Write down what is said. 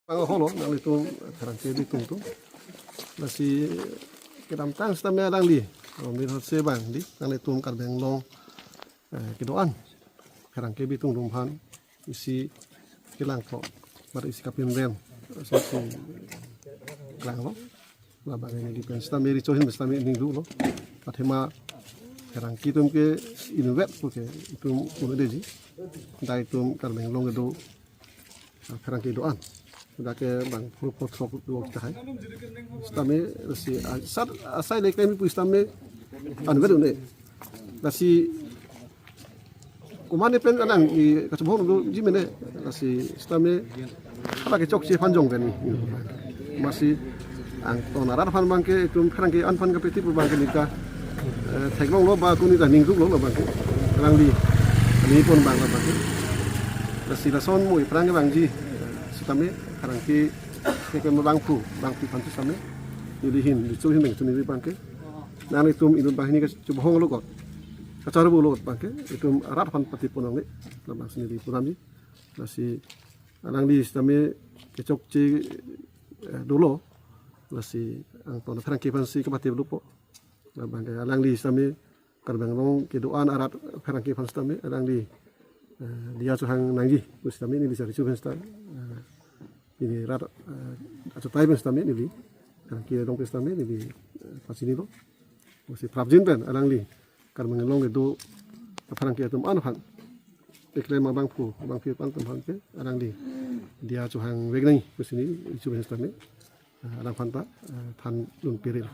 Holo nang litung karangke litung tu nasi kedam tang stamnya dang li mir se bang di nang litung kar beng long kedoan karangke bitung rumhan isi kilang kok bar isi kapin rem so klang lo la bang ini di pen stamnya ri chohin stamnya ning du lo pathema karangke tum ke inwet ko ke tum udeji dai tum kar beng long do karangke doan udah ke bang protokol dua kita hai, stame si asal asal lekemi pu stame anwed une, nasi kumane pen anang i kacamhon do jimene nasi stame apa ke cok si panjong kan masih ang tonaran fan bangke itu kerang ke anfan kapiti pu bangke nikah teklong lo ba kuni dah ninggu lo bangke kerang di ini pun bang bangke nasi lason mui perang bangji stame karang ki bangpu pantu same dilihin dicuhin dengan sendiri bangke nan itu idun bang ini coba hong lokot kacar bu lokot bangke itu arat pan pati punang ni bang sendiri punami nasi alang di same kecok ci dulu nasi ang ton karang ki pansi kepati lupo bangke alang di same karbang long kedoan arat karang ki pansi same alang di dia suhang nanggi same ini bisa dicuhin ini rat atau taibin stame ini kan kira dong stame ini pas ini lo masih prabjin pen alang li kan mengelong itu aparang kia tum anuhan iklim abang pu pan tum ke alang li dia cuhang wegnai pas ini cuhang stame alang pan pa tan lun piril